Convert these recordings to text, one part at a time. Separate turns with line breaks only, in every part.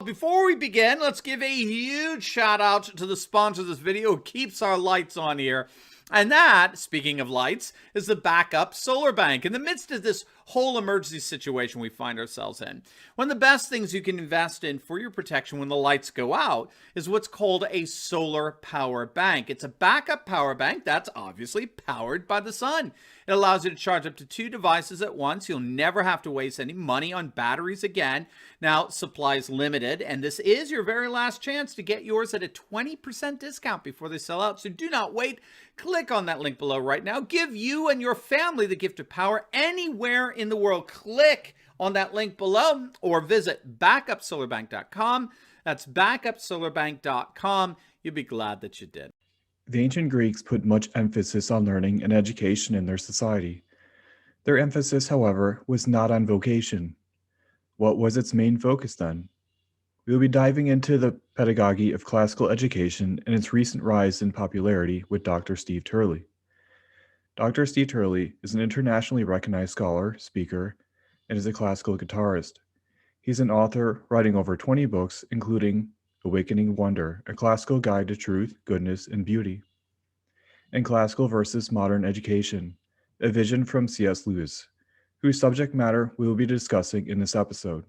before we begin, let's give a huge shout out to the sponsor of this video who keeps our lights on here. And that, speaking of lights, is the backup solar bank. In the midst of this whole emergency situation we find ourselves in, one of the best things you can invest in for your protection when the lights go out is what's called a solar power bank. It's a backup power bank that's obviously powered by the sun. It allows you to charge up to 2 devices at once. You'll never have to waste any money on batteries again. Now, supply is limited, and this is your very last chance to get yours at a 20% discount before they sell out. So do not wait. Click on that link below right now. Give you and your family the gift of power anywhere in the world. Click on that link below or visit backupsolarbank.com. That's backupsolarbank.com. You'll be glad that you did.
The ancient Greeks put much emphasis on learning and education in their society. Their emphasis, however, was not on vocation. What was its main focus then? We will be diving into the pedagogy of classical education and its recent rise in popularity with Dr. Steve Turley. Dr. Steve Turley is an internationally recognized scholar, speaker, and is a classical guitarist. He's an author writing over 20 books, including Awakening Wonder, a classical guide to truth, goodness, and beauty, and Classical versus Modern Education, a vision from C.S. Lewis, whose subject matter we will be discussing in this episode.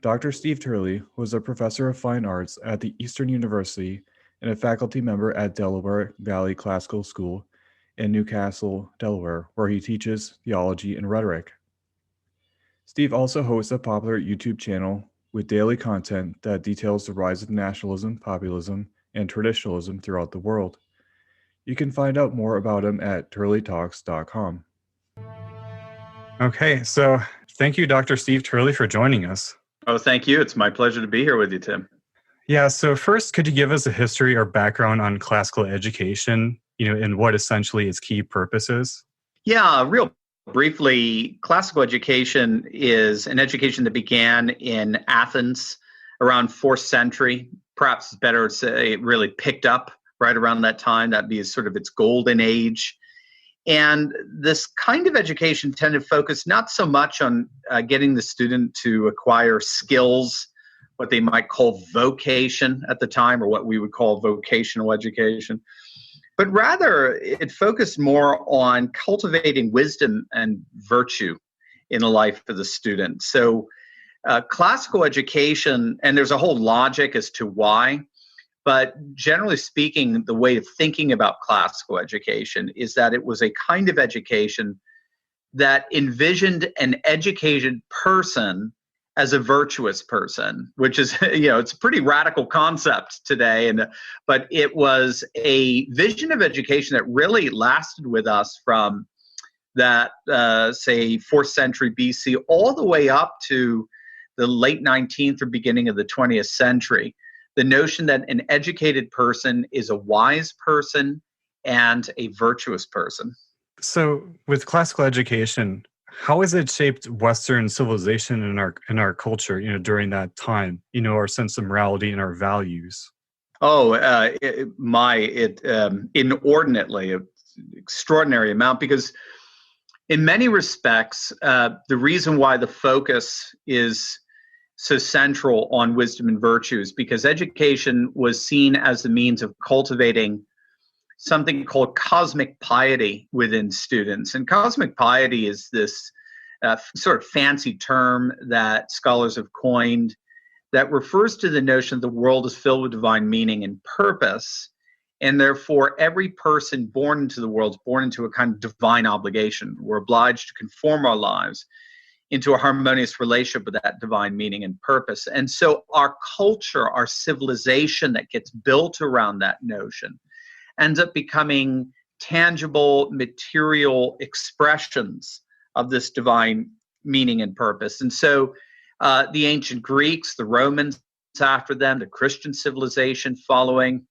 Dr. Steve Turley was a professor of fine arts at the Eastern University and a faculty member at Delaware Valley Classical School in Newcastle, Delaware, where he teaches theology and rhetoric. Steve also hosts a popular YouTube channel with daily content that details the rise of nationalism, populism, and traditionalism throughout the world. You can find out more about him at turleytalks.com.
Okay, so thank you, Dr. Steve Turley, for joining us.
Oh, thank you. It's my pleasure to be here with you, Tim.
Yeah, so first, could you give us a history or background on classical education, and what essentially its key purpose is?
Yeah, real briefly, classical education is an education that began in Athens around 4th century. Perhaps it's better to say it really picked up right around that time. That'd be sort of its golden age. And this kind of education tended to focus not so much on getting the student to acquire skills, what they might call vocation at the time, or what we would call vocational education, but rather it focused more on cultivating wisdom and virtue in the life of the student. So classical education, and there's a whole logic as to why, but generally speaking, the way of thinking about classical education is that it was a kind of education that envisioned an educated person as a virtuous person, which is, it's a pretty radical concept today. But it was a vision of education that really lasted with us from that, say, 4th century BC all the way up to the late 19th or beginning of the 20th century. The notion that an educated person is a wise person and a virtuous person.
So with classical education, how has it shaped Western civilization in our culture, during that time, our sense of morality and our values?
Oh, inordinately, extraordinary amount, because in many respects, the reason why the focus is so central on wisdom and virtues, because education was seen as the means of cultivating something called cosmic piety within students. And cosmic piety is this sort of fancy term that scholars have coined that refers to the notion that the world is filled with divine meaning and purpose, and therefore every person born into the world is born into a kind of divine obligation. We're obliged to conform our lives into a harmonious relationship with that divine meaning and purpose. And so our culture, our civilization that gets built around that notion ends up becoming tangible, material expressions of this divine meaning and purpose. And so the ancient Greeks, the Romans after them, the Christian civilization following,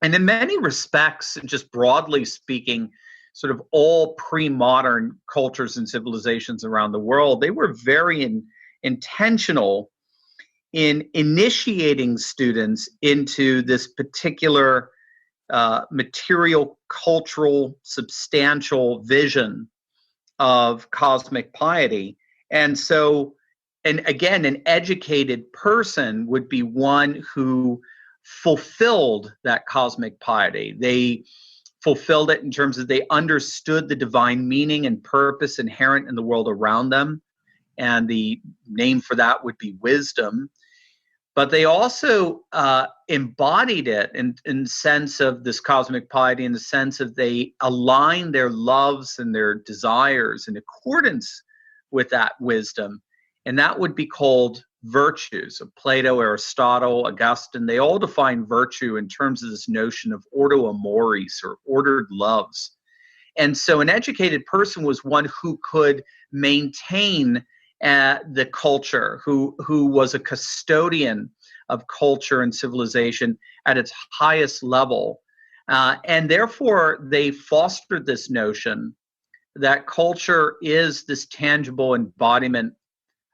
and in many respects, just broadly speaking, sort of all pre-modern cultures and civilizations around the world, they were very intentional in initiating students into this particular material, cultural, substantial vision of cosmic piety. And so and again, an educated person would be one who fulfilled that cosmic piety. They fulfilled it in terms of they understood the divine meaning and purpose inherent in the world around them. And the name for that would be wisdom. But they also embodied it in the sense of this cosmic piety, in the sense of they aligned their loves and their desires in accordance with that wisdom. And that would be called virtues. So Plato, Aristotle, Augustine, they all define virtue in terms of this notion of ordo amoris, or ordered loves. And so an educated person was one who could maintain the culture, who was a custodian of culture and civilization at its highest level. And therefore, they fostered this notion that culture is this tangible embodiment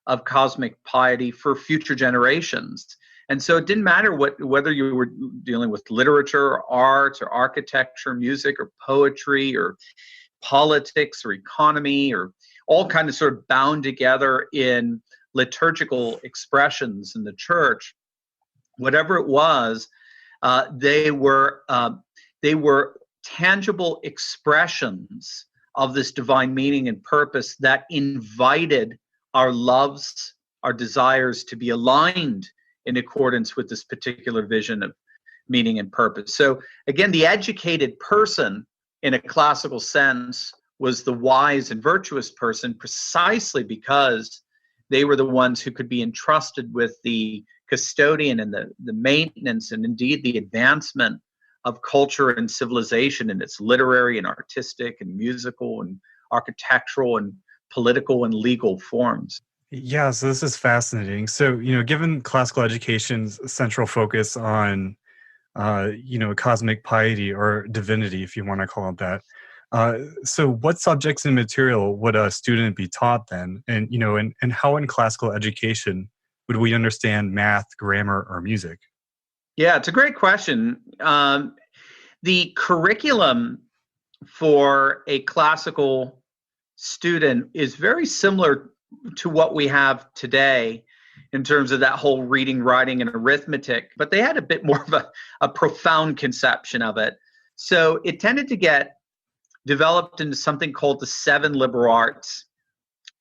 of cosmic piety for future generations. And so it didn't matter whether you were dealing with literature or art or architecture, music or poetry or politics or economy, or all kind of sort of bound together in liturgical expressions in the church. Whatever it was, they were tangible expressions of this divine meaning and purpose that invited our loves, our desires to be aligned in accordance with this particular vision of meaning and purpose. So again, the educated person in a classical sense was the wise and virtuous person, precisely because they were the ones who could be entrusted with the custodian and the maintenance and indeed the advancement of culture and civilization in its literary and artistic and musical and architectural and political and legal forms.
Yeah, so this is fascinating. So, given classical education's central focus on, cosmic piety or divinity, if you want to call it that, so what subjects and material would a student be taught then? And, and how in classical education would we understand math, grammar, or music?
Yeah, it's a great question. The curriculum for a classical student is very similar to what we have today in terms of that whole reading, writing, and arithmetic, but they had a bit more of a profound conception of it. So it tended to get developed into something called the 7 liberal arts.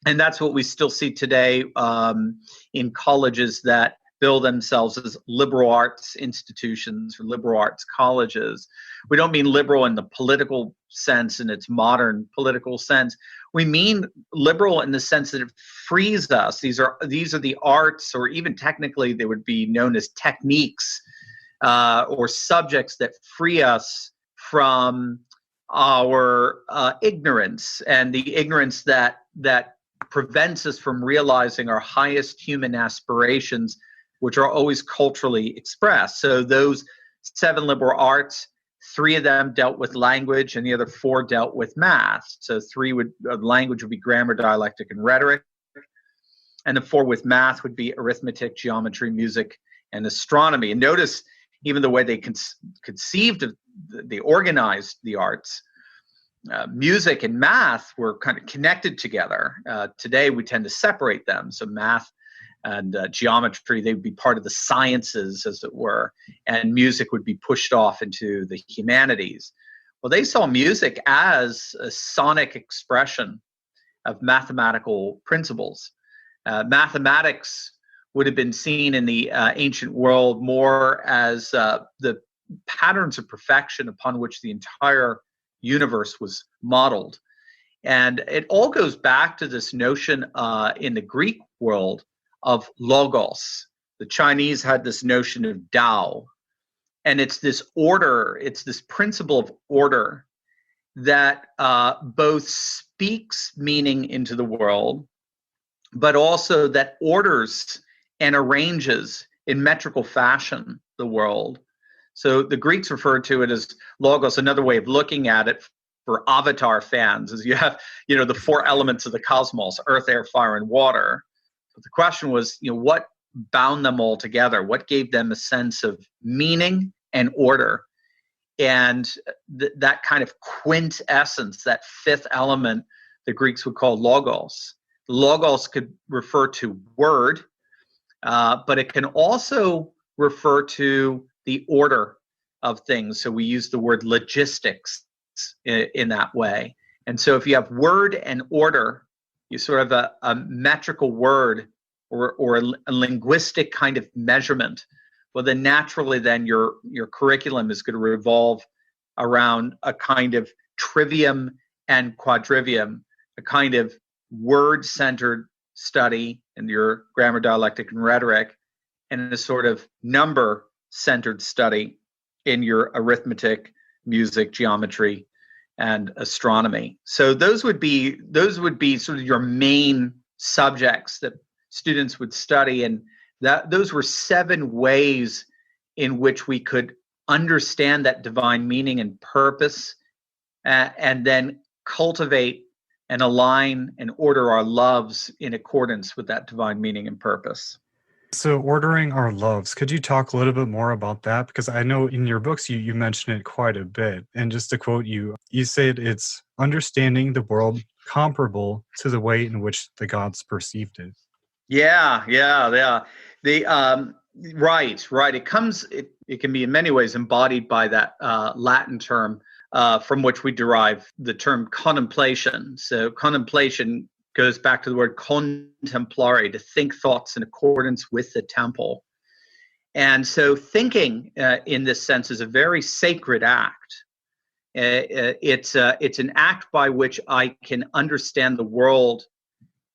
And that's what we still see today in colleges that bill themselves as liberal arts institutions or liberal arts colleges. We don't mean liberal in the political sense, in its modern political sense. We mean liberal in the sense that it frees us. These are the arts, or even technically they would be known as techniques or subjects that free us from our ignorance, and the ignorance that prevents us from realizing our highest human aspirations, which are always culturally expressed. So those 7 liberal arts, 3 of them dealt with language, and the other 4 dealt with math. So language would be grammar, dialectic, and rhetoric, and the 4 with math would be arithmetic, geometry, music, and astronomy. And notice even the way they conceived of, they organized the arts. Music and math were kind of connected together. Today we tend to separate them. So math and geometry, they would be part of the sciences, as it were, and music would be pushed off into the humanities. Well, they saw music as a sonic expression of mathematical principles. Mathematics would have been seen in the ancient world more as the patterns of perfection upon which the entire universe was modeled. And it all goes back to this notion in the Greek world of logos. The Chinese had this notion of Tao. And it's this order, it's this principle of order that both speaks meaning into the world, but also that orders and arranges in metrical fashion the world. So the Greeks referred to it as logos. Another way of looking at it for Avatar fans is you have, the 4 elements of the cosmos: earth, air, fire, and water. But the question was, what bound them all together? What gave them a sense of meaning and order? And that kind of quintessence, that 5th element, the Greeks would call logos. Logos could refer to word, but it can also refer to the order of things. So we use the word logistics in that way. And so if you have word and order, you sort of a metrical word or a linguistic kind of measurement, well, then naturally then your curriculum is going to revolve around a kind of trivium and quadrivium, a kind of word-centered study in your grammar, dialectic, and rhetoric, and a sort of number-centered study in your arithmetic, music, geometry, and astronomy. So those would be sort of your main subjects that students would study, and those were 7 ways in which we could understand that divine meaning and purpose, and then cultivate and align and order our loves in accordance with that divine meaning and purpose.
So ordering our loves, could you talk a little bit more about that? Because I know in your books you mention it quite a bit. And just to quote you, you said it's understanding the world comparable to the way in which the gods perceived it.
Yeah. Right. It can be in many ways embodied by that Latin term from which we derive the term contemplation. So contemplation goes back to the word contemplare, to think thoughts in accordance with the temple. And so thinking in this sense is a very sacred act. It's an act by which I can understand the world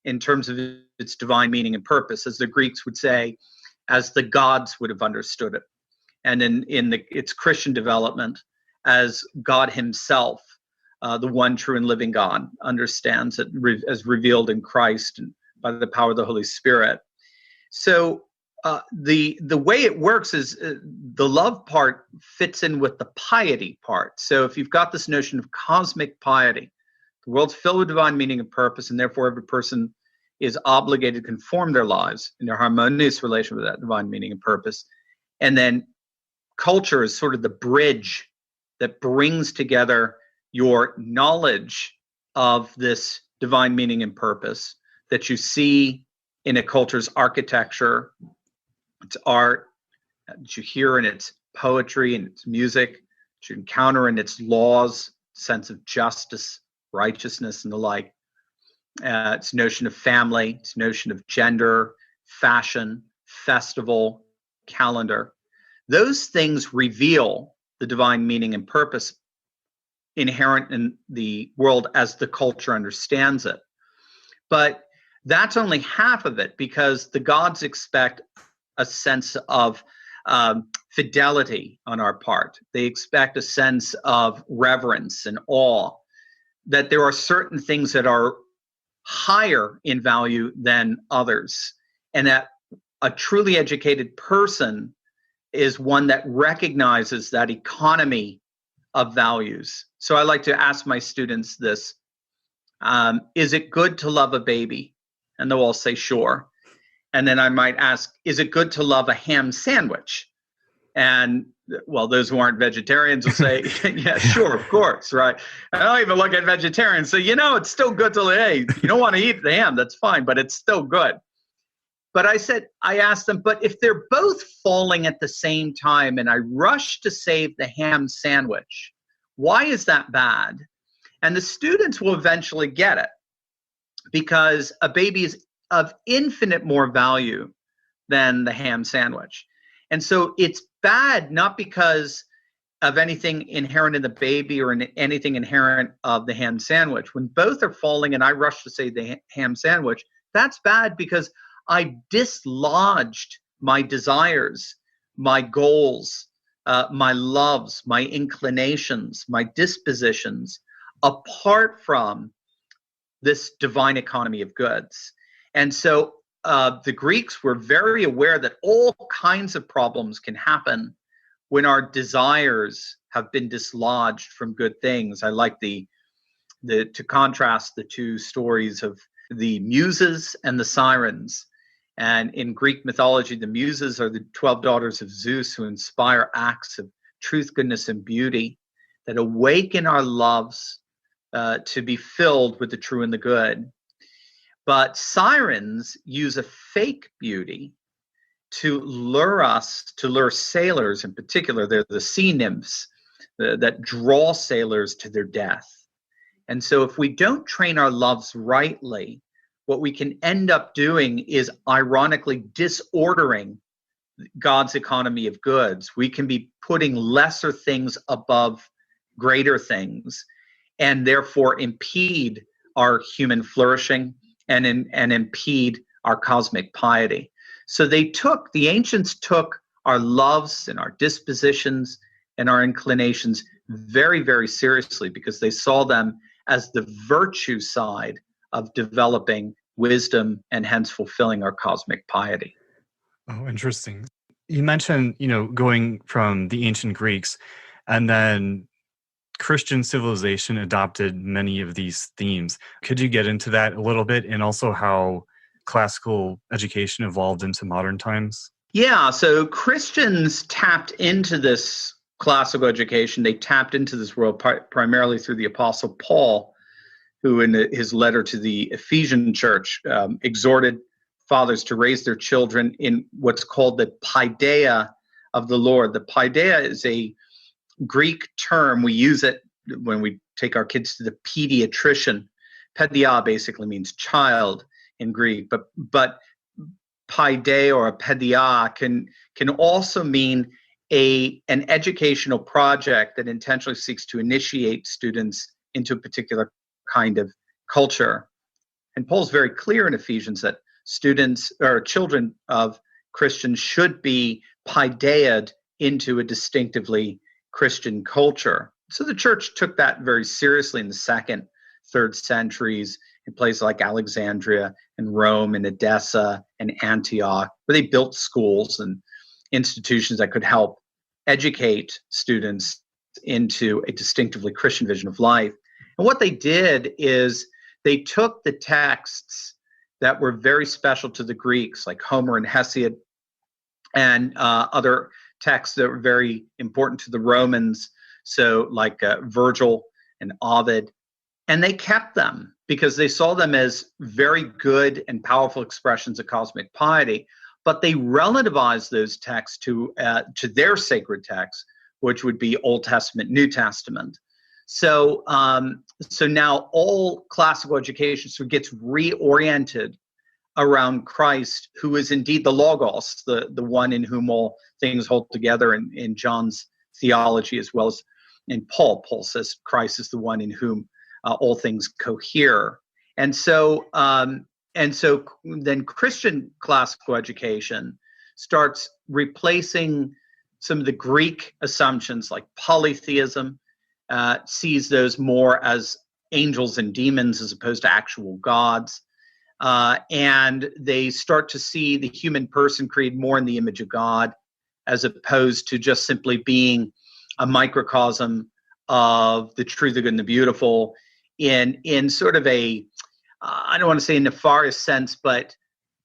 in terms of its divine meaning and purpose, as the Greeks would say, as the gods would have understood it. And in its Christian development, as God himself, the one true and living God, understands it as revealed in Christ and by the power of the Holy Spirit. So the way it works is the love part fits in with the piety part. So if you've got this notion of cosmic piety, the world's filled with divine meaning and purpose, and therefore every person is obligated to conform their lives in their harmonious relation with that divine meaning and purpose. And then culture is sort of the bridge that brings together your knowledge of this divine meaning and purpose that you see in a culture's architecture, its art, that you hear in its poetry and its music, that you encounter in its laws, sense of justice, righteousness, and the like. Its notion of family, its notion of gender, fashion, festival, calendar. Those things reveal the divine meaning and purpose inherent in the world as the culture understands it. But that's only half of it, because the gods expect a sense of fidelity on our part. They expect a sense of reverence and awe, that there are certain things that are higher in value than others, and that a truly educated person is one that recognizes that economy of values. So I like to ask my students this: is it good to love a baby? And they'll all say sure. And then I might ask, is it good to love a ham sandwich? And well, those who aren't vegetarians will say, yeah, sure, of course, right? I don't even look at vegetarians. So, it's still good to, hey, you don't want to eat the ham, that's fine, but it's still good. But I asked them, but if they're both falling at the same time and I rush to save the ham sandwich, why is that bad? And the students will eventually get it, because a baby is of infinite more value than the ham sandwich. And so it's bad not because of anything inherent in the baby or in anything inherent of the ham sandwich. When both are falling and I rush to say the ham sandwich, that's bad because I dislodged my desires, my goals, my loves, my inclinations, my dispositions, apart from this divine economy of goods. And so the Greeks were very aware that all kinds of problems can happen when our desires have been dislodged from good things. I like to contrast the two stories of the Muses and the Sirens. And in Greek mythology, the Muses are the 12 daughters of Zeus who inspire acts of truth, goodness, and beauty that awaken our loves to be filled with the true and the good. But sirens use a fake beauty to lure sailors in particular. They're the sea nymphs that draw sailors to their death. And so if we don't train our loves rightly, what we can end up doing is ironically disordering God's economy of goods. We can be putting lesser things above greater things, and therefore impede our human flourishing and impede our cosmic piety. So the ancients took our loves and our dispositions and our inclinations very, very seriously, because they saw them as the virtue side of developing wisdom and hence fulfilling our cosmic piety.
Oh, interesting. You mentioned, going from the ancient Greeks, and then Christian civilization adopted many of these themes. Could you get into that a little bit, and also how classical education evolved into modern times?
Yeah, so Christians tapped into this classical education. They tapped into this world primarily through the Apostle Paul, who in his letter to the Ephesian church exhorted fathers to raise their children in what's called the paideia of the Lord. The paideia is a Greek term. We use it when we take our kids to the pediatrician. Pedia basically means child in Greek, but paideia or a pedia can also mean an educational project that intentionally seeks to initiate students into a particular kind of culture. And Paul's very clear in Ephesians that students or children of Christians should be paideiaed into a distinctively Christian culture. So the church took that very seriously in the 2nd, 3rd centuries in places like Alexandria and Rome and Edessa and Antioch, where they built schools and institutions that could help educate students into a distinctively Christian vision of life. And what they did is they took the texts that were very special to the Greeks, like Homer and Hesiod, and other texts that were very important to the Romans, so like Virgil and Ovid, and they kept them because they saw them as very good and powerful expressions of cosmic piety, but they relativized those texts to their sacred texts, which would be Old Testament, New Testament. So now all classical education gets reoriented around Christ, who is indeed the Logos, the one in whom all things hold together in John's theology, as well as in Paul. Paul says Christ is the one in whom all things cohere. And so then Christian classical education starts replacing some of the Greek assumptions like polytheism, sees those more as angels and demons as opposed to actual gods. And they start to see the human person created more in the image of God, as opposed to just simply being a microcosm of the true, the good, and the beautiful in sort of a, I don't want to say a nefarious sense, but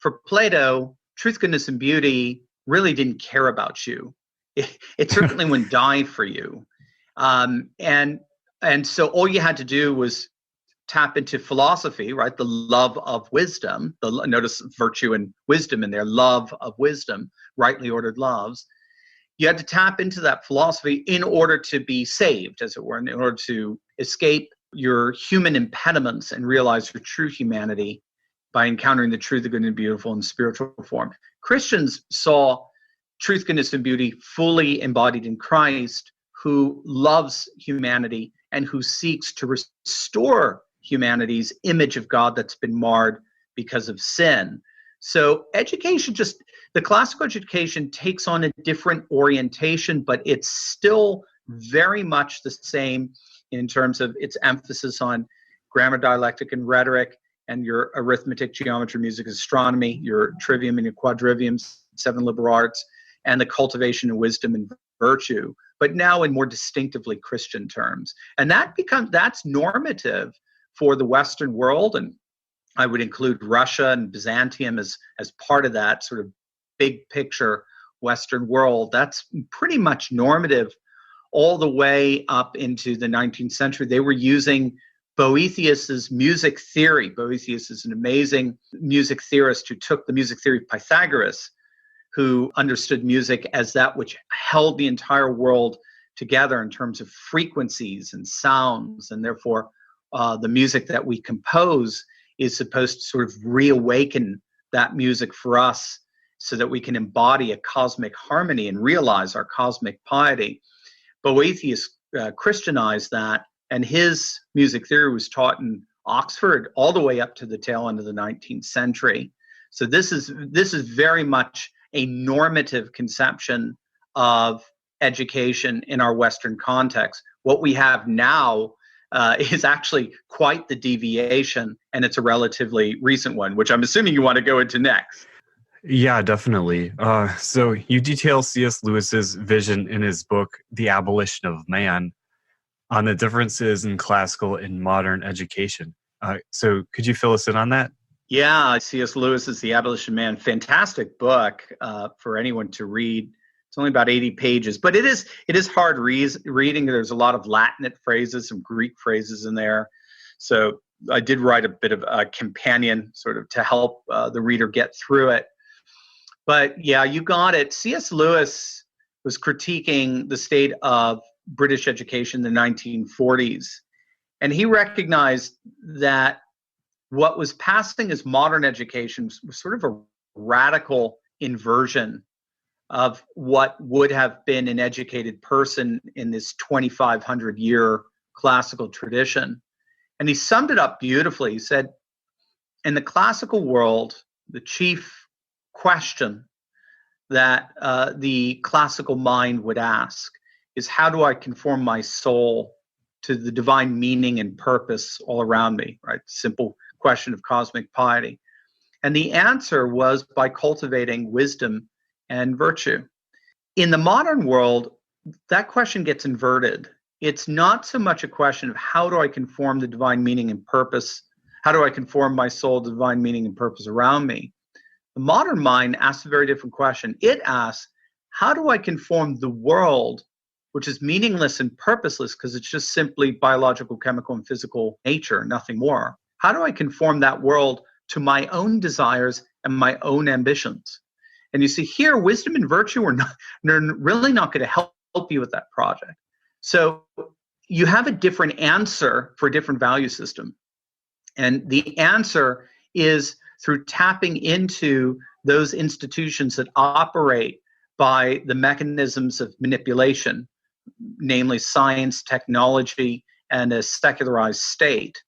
for Plato, truth, goodness, and beauty really didn't care about you. It certainly wouldn't die for you. And so all you had to do was tap into philosophy, right? The love of wisdom. Notice virtue and wisdom in there. Love of wisdom, rightly ordered loves. You had to tap into that philosophy in order to be saved, as it were, in order to escape your human impediments and realize your true humanity by encountering the true, the good, and the beautiful in spiritual form. Christians saw truth, goodness, and beauty fully embodied in Christ, who loves humanity and who seeks to restore humanity's image of God that's been marred because of sin. So education, the classical education takes on a different orientation, but it's still very much the same in terms of its emphasis on grammar, dialectic, and rhetoric, and your arithmetic, geometry, music, astronomy, your trivium and your quadriviums, 7 liberal arts, and the cultivation of wisdom and virtue, but now in more distinctively Christian terms. And that's normative for the Western world, and I would include Russia and Byzantium as part of that sort of big picture Western world. That's pretty much normative all the way up into the 19th century. They were using Boethius's music theory. Boethius is an amazing music theorist who took the music theory of Pythagoras, who understood music as that which held the entire world together in terms of frequencies and sounds, and therefore the music that we compose is supposed to sort of reawaken that music for us so that we can embody a cosmic harmony and realize our cosmic piety. Boethius Christianized that, and his music theory was taught in Oxford all the way up to the tail end of the 19th century. So this is very much a normative conception of education in our Western context. What we have now is actually quite the deviation, and it's a relatively recent one, which I'm assuming you want to go into next.
Yeah, definitely. So you detail C.S. Lewis's vision in his book, The Abolition of Man, on the differences in classical and modern education. So could you fill us in on that?
Yeah, C.S. Lewis is The Abolition of Man. Fantastic book for anyone to read. It's only about 80 pages, but it is hard reading. There's a lot of Latinate phrases, some Greek phrases in there. So I did write a bit of a companion sort of to help the reader get through it. But yeah, you got it. C.S. Lewis was critiquing the state of British education in the 1940s. And he recognized that what was passing as modern education was sort of a radical inversion of what would have been an educated person in this 2,500-year classical tradition. And he summed it up beautifully. He said, in the classical world, the chief question that the classical mind would ask is, how do I conform my soul to the divine meaning and purpose all around me, right? Simple question of cosmic piety. And the answer was by cultivating wisdom and virtue. In the modern world, that question gets inverted. It's not so much a question of how do I conform the divine meaning and purpose, how do I conform my soul to the divine meaning and purpose around me? The modern mind asks a very different question. It asks, how do I conform the world, which is meaningless and purposeless because it's just simply biological, chemical, and physical nature, nothing more? How do I conform that world to my own desires and my own ambitions? And you see here, wisdom and virtue they're really not going to help you with that project. So you have a different answer for a different value system. And the answer is through tapping into those institutions that operate by the mechanisms of manipulation, namely science, technology, and a secularized state.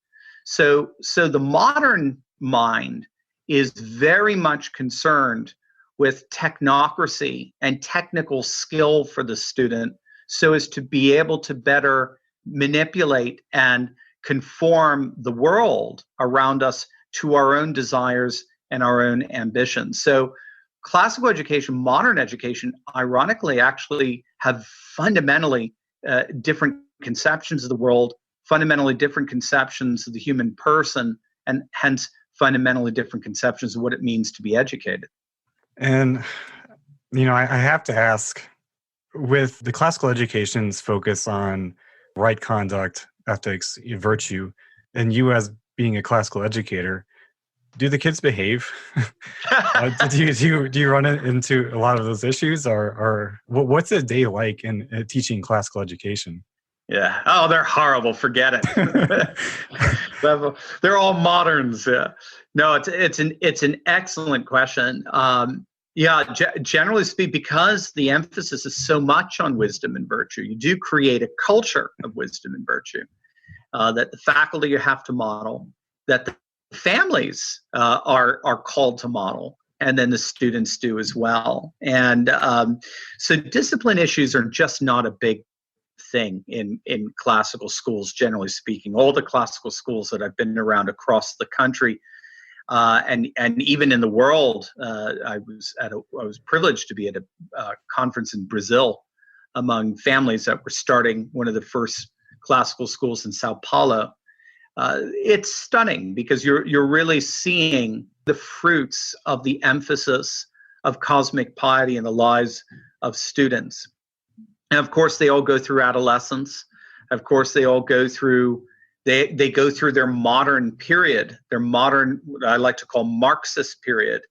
So the modern mind is very much concerned with technocracy and technical skill for the student so as to be able to better manipulate and conform the world around us to our own desires and our own ambitions. So classical education, modern education, ironically, actually have fundamentally different conceptions of the world, fundamentally different conceptions of the human person, and hence fundamentally different conceptions of what it means to be educated.
And, I have to ask, with the classical education's focus on right conduct, ethics, virtue, and you as being a classical educator, do the kids behave? Do you run into a lot of those issues, or what's a day like in teaching classical education?
Yeah. Oh, they're horrible. Forget it. They're all moderns. Yeah. No, it's an excellent question. Generally speaking, because the emphasis is so much on wisdom and virtue, you do create a culture of wisdom and virtue that the faculty you have to model, that the families are called to model, and then the students do as well. And so discipline issues are just not a big thing in classical schools, generally speaking. All the classical schools that I've been around across the country and even in the world, I was privileged to be at a conference in Brazil among families that were starting one of the first classical schools in Sao Paulo. It's stunning because you're really seeing the fruits of the emphasis of cosmic piety in the lives of students. And of course, they all go through adolescence. Of course, they all go through They go through their modern period, their modern, what I like to call Marxist period,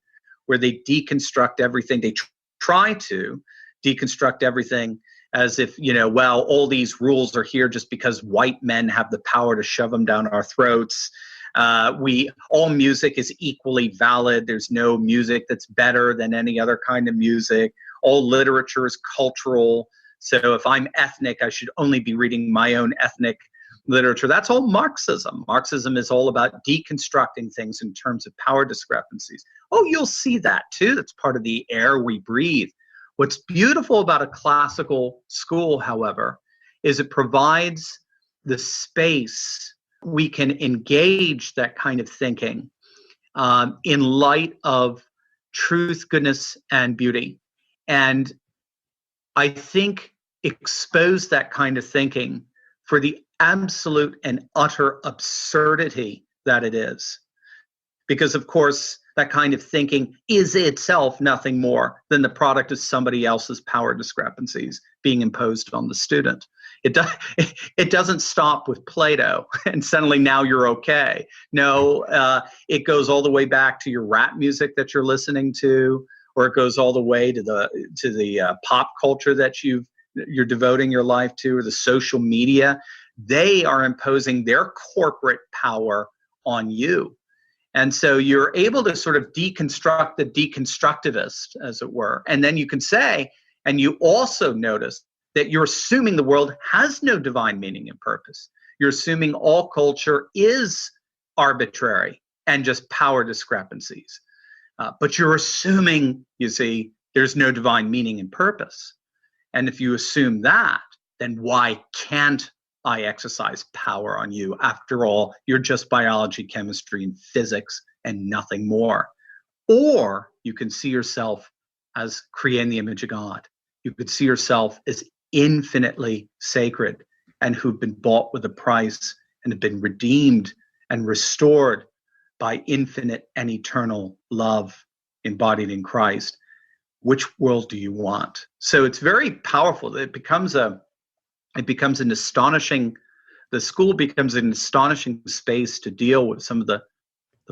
where they deconstruct everything. They try to deconstruct everything as if, well, all these rules are here just because white men have the power to shove them down our throats. All music is equally valid. There's no music that's better than any other kind of music. All literature is cultural. So if I'm ethnic, I should only be reading my own ethnic literature. That's all Marxism. Marxism is all about deconstructing things in terms of power discrepancies. Oh, you'll see that too. That's part of the air we breathe. What's beautiful about a classical school, however, is it provides the space we can engage that kind of thinking in light of truth, goodness, and beauty. And I think expose that kind of thinking for the absolute and utter absurdity that it is. Because, of course, that kind of thinking is itself nothing more than the product of somebody else's power discrepancies being imposed on the student. It doesn't stop with Plato and suddenly now you're okay. No, it goes all the way back to your rap music that you're listening to, or it goes all the way to the pop culture that you're devoting your life to, or the social media. They are imposing their corporate power on you. And so you're able to sort of deconstruct the deconstructivist, as it were. And then you can say, and you also notice that you're assuming the world has no divine meaning and purpose. You're assuming all culture is arbitrary and just power discrepancies. But you're assuming, you see, there's no divine meaning and purpose. And if you assume that, then why can't I exercise power on you? After all, you're just biology, chemistry, and physics and nothing more. Or you can see yourself as created in the image of God. You could see yourself as infinitely sacred and who've been bought with a price and have been redeemed and restored by infinite and eternal love embodied in Christ. Which world do you want? So it's very powerful. The school becomes an astonishing space to deal with some of the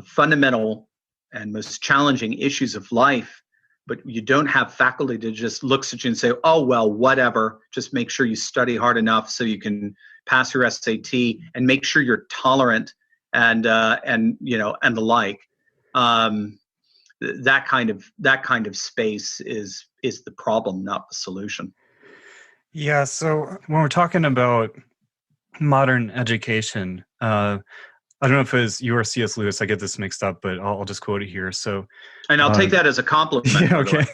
fundamental and most challenging issues of life. But you don't have faculty that just looks at you and say, oh, well, whatever, just make sure you study hard enough so you can pass your SAT, and make sure you're tolerant and the like. That kind of space is the problem, not the solution.
Yeah, so when we're talking about modern education, I don't know if it's you or C.S. Lewis, I get this mixed up, but I'll just quote it here. So,
and I'll take that as a compliment.
Yeah, okay.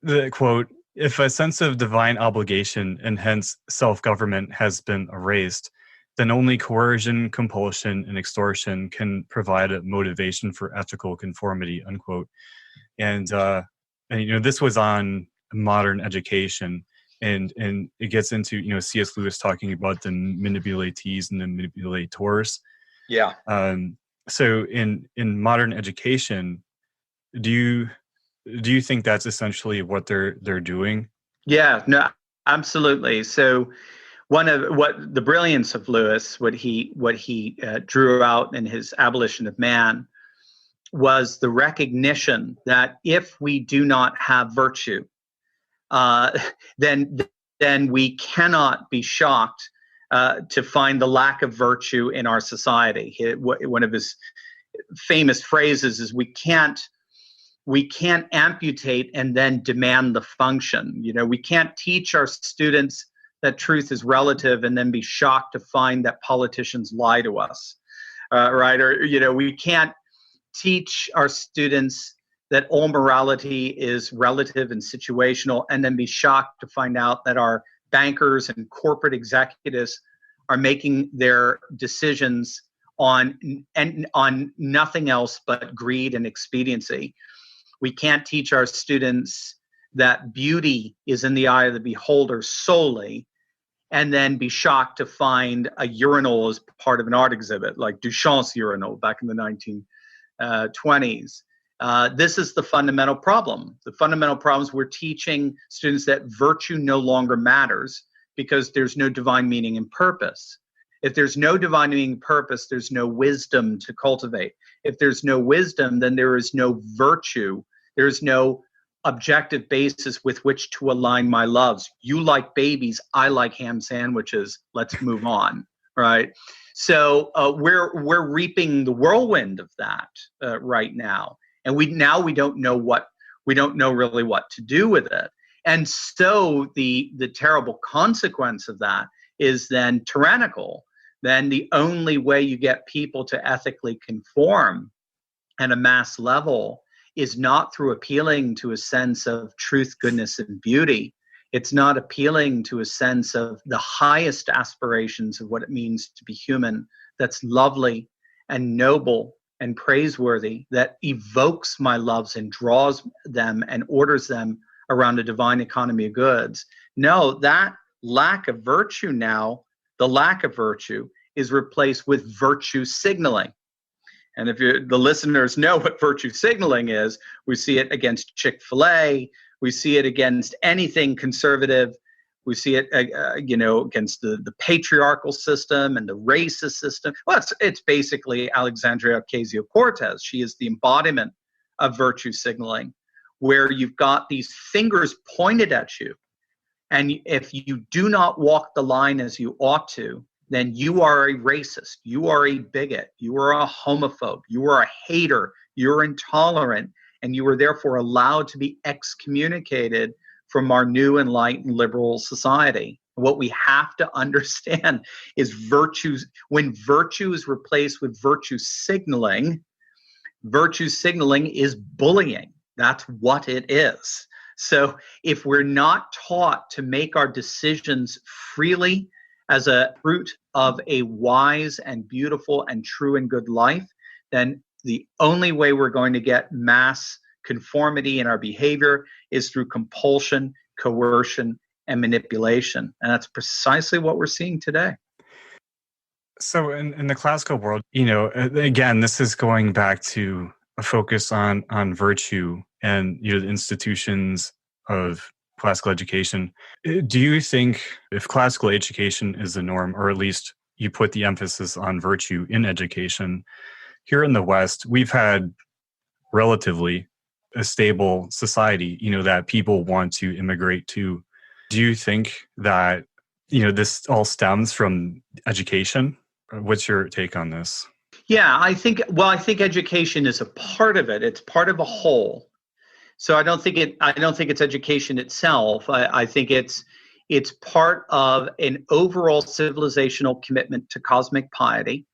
The quote, if a sense of divine obligation and hence self-government has been erased, then only coercion, compulsion, and extortion can provide a motivation for ethical conformity, unquote. And this was on modern education, and it gets into C.S. Lewis talking about the manipulatees and the manipulators.
Yeah.
So in modern education, do you think that's essentially what they're doing?
Yeah. No. Absolutely. So one of what the brilliance of Lewis, what he drew out in his Abolition of Man, was the recognition that if we do not have virtue, then we cannot be shocked to find the lack of virtue in our society. One of his famous phrases is, we can't amputate and then demand the function. We can't teach our students that truth is relative and then be shocked to find that politicians lie to us, right? Or, we can't teach our students that all morality is relative and situational and then be shocked to find out that our bankers and corporate executives are making their decisions on nothing else but greed and expediency. We can't teach our students that beauty is in the eye of the beholder solely, and then be shocked to find a urinal as part of an art exhibit, like Duchamp's urinal back in the 1920s. This is the fundamental problem. The fundamental problem is we're teaching students that virtue no longer matters because there's no divine meaning and purpose. If there's no divine meaning and purpose, there's no wisdom to cultivate. If there's no wisdom, then there is no virtue. There's no objective basis with which to align my loves. You like babies, I like ham sandwiches. Let's move on, right? So we're reaping the whirlwind of that right now, and we don't know really what to do with it. And so the terrible consequence of that is then tyrannical. Then the only way you get people to ethically conform at a mass level is not through appealing to a sense of truth, goodness, and beauty. It's not appealing to a sense of the highest aspirations of what it means to be human, that's lovely and noble and praiseworthy, that evokes my loves and draws them and orders them around a divine economy of goods. No, that lack of virtue now, the lack of virtue is replaced with virtue signaling. And if the listeners know what virtue signaling is, we see it against Chick-fil-A, we see it against anything conservative, we see it against the patriarchal system and the racist system. Well, it's basically Alexandria Ocasio-Cortez. She is the embodiment of virtue signaling, where you've got these fingers pointed at you. And if you do not walk the line as you ought to, then you are a racist, you are a bigot, you are a homophobe, you are a hater, you're intolerant, and you are therefore allowed to be excommunicated from our new enlightened liberal society. What we have to understand is when virtue is replaced with virtue signaling is bullying. That's what it is. So if we're not taught to make our decisions freely as a fruit of a wise and beautiful and true and good life, then the only way we're going to get mass conformity in our behavior is through compulsion, coercion, and manipulation. And that's precisely what we're seeing today.
So in the classical world, again, this is going back to a focus on virtue and the institutions of classical education. Do you think if classical education is the norm, or at least you put the emphasis on virtue in education, here in the West, we've had relatively a stable society, that people want to immigrate to. Do you think that, this all stems from education? What's your take on this?
Yeah, I think education is a part of it. It's part of a whole. So I don't think it's education itself. I think it's part of an overall civilizational commitment to cosmic piety.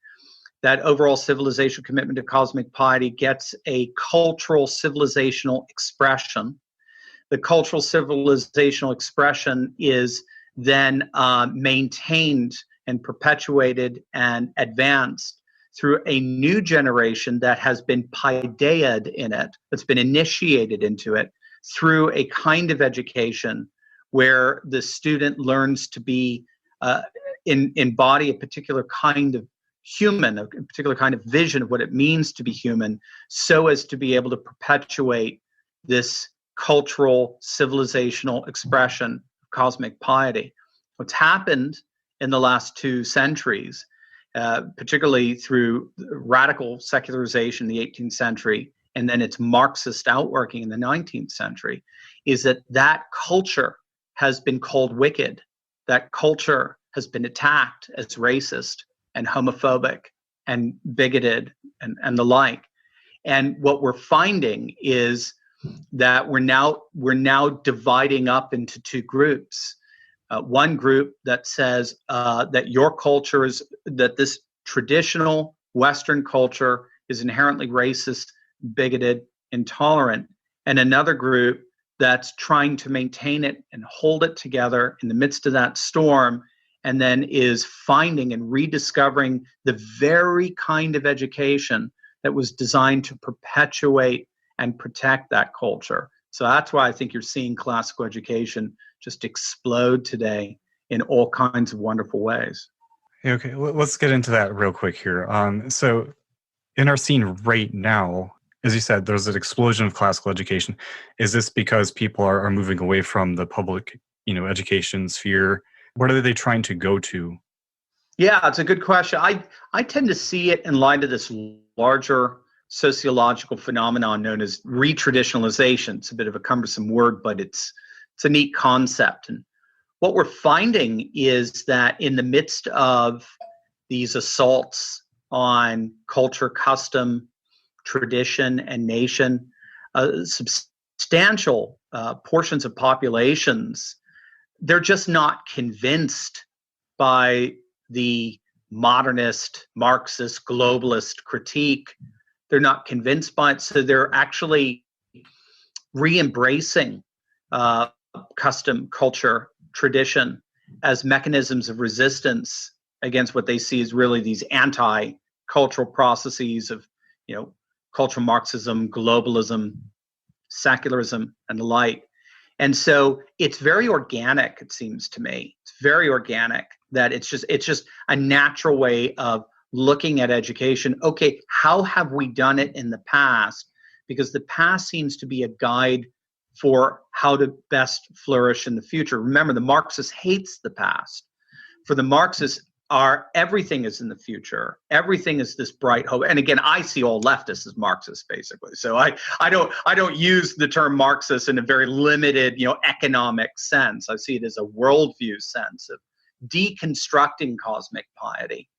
That overall civilizational commitment to cosmic piety gets a cultural civilizational expression. The cultural civilizational expression is then maintained and perpetuated and advanced through a new generation that has been paideid in it, that's been initiated into it through a kind of education where the student learns to be embody a particular kind of human, a particular kind of vision of what it means to be human, so as to be able to perpetuate this cultural civilizational expression of cosmic piety. What's happened in the last 2 centuries, particularly through radical secularization in the 18th century and then its Marxist outworking in the 19th century, is that culture has been called wicked. That culture has been attacked as racist and homophobic and bigoted and the like. And what we're finding is that we're now dividing up into 2 groups. One group that says that your culture that this traditional Western culture is inherently racist, bigoted, intolerant, and another group that's trying to maintain it and hold it together in the midst of that storm, and then is finding and rediscovering the very kind of education that was designed to perpetuate and protect that culture. So that's why I think you're seeing classical education just explode today in all kinds of wonderful ways.
Okay, let's get into that real quick here. So in our scene right now, as you said, there's an explosion of classical education. Is this because people are moving away from the public, education sphere What are they trying to go to?
Yeah, it's a good question. I tend to see it in light of this larger sociological phenomenon known as retraditionalization. It's a bit of a cumbersome word, but it's a neat concept. And what we're finding is that in the midst of these assaults on culture, custom, tradition, and nation, substantial portions of populations, they're just not convinced by the modernist, Marxist, globalist critique. They're not convinced by it, so they're actually re-embracing custom, culture, tradition as mechanisms of resistance against what they see as really these anti-cultural processes of, cultural Marxism, globalism, secularism, and the like. And so it's very organic, it seems to me. It's very organic that it's just a natural way of looking at education. Okay, how have we done it in the past? Because the past seems to be a guide for how to best flourish in the future. Remember, the Marxist hates the past. For the Marxists, everything is in the future. Everything is this bright hope. And again, I see all leftists as Marxists, basically. So I don't use the term Marxist in a very limited, economic sense. I see it as a worldview sense of deconstructing cosmic piety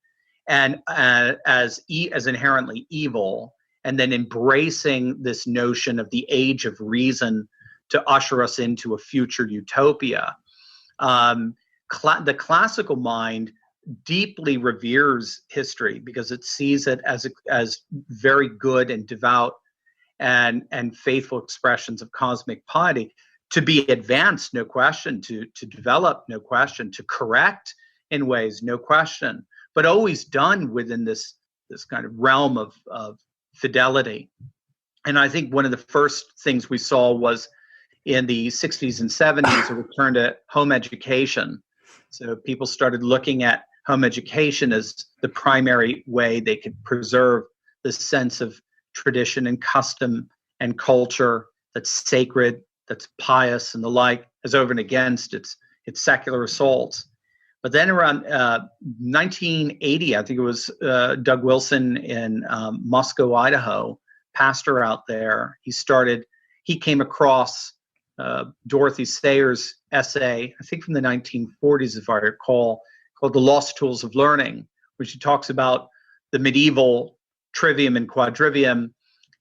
and as inherently evil, and then embracing this notion of the age of reason to usher us into a future utopia. The classical mind deeply reveres history because it sees it as very good and devout and faithful expressions of cosmic piety, to be advanced, no question, to develop, no question, to correct in ways, no question, but always done within this kind of realm of fidelity. And I think one of the first things we saw was in the 60s and 70s, a return to home education. So people started looking at home education as the primary way they could preserve the sense of tradition and custom and culture that's sacred, that's pious, and the like, as over and against its secular assaults. But then around 1980, I think it was Doug Wilson in Moscow, Idaho, pastor out there. He came across Dorothy Sayers' essay, I think from the 1940s, if I recall, called The Lost Tools of Learning, which she talks about the medieval trivium and quadrivium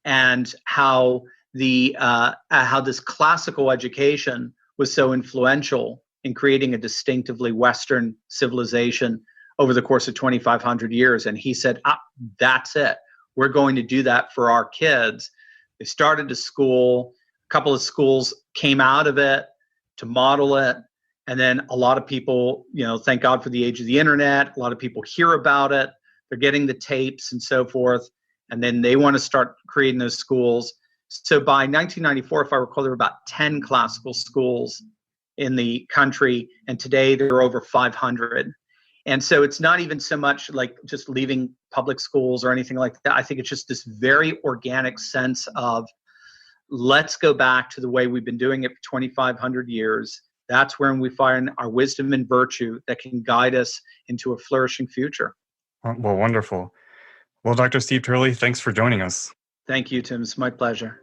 and how this classical education was so influential in creating a distinctively Western civilization over the course of 2,500 years. And he said, that's it. We're going to do that for our kids. They started a school. A couple of schools came out of it to model it. And then a lot of people, thank God for the age of the internet, a lot of people hear about it. They're getting the tapes and so forth. And then they want to start creating those schools. So by 1994, if I recall, there were about 10 classical schools in the country. And today there are over 500. And so it's not even so much like just leaving public schools or anything like that. I think it's just this very organic sense of, let's go back to the way we've been doing it for 2,500 years. That's when we find our wisdom and virtue that can guide us into a flourishing future.
Well, wonderful. Well, Dr. Steve Turley, thanks for joining us.
Thank you, Tim. It's my pleasure.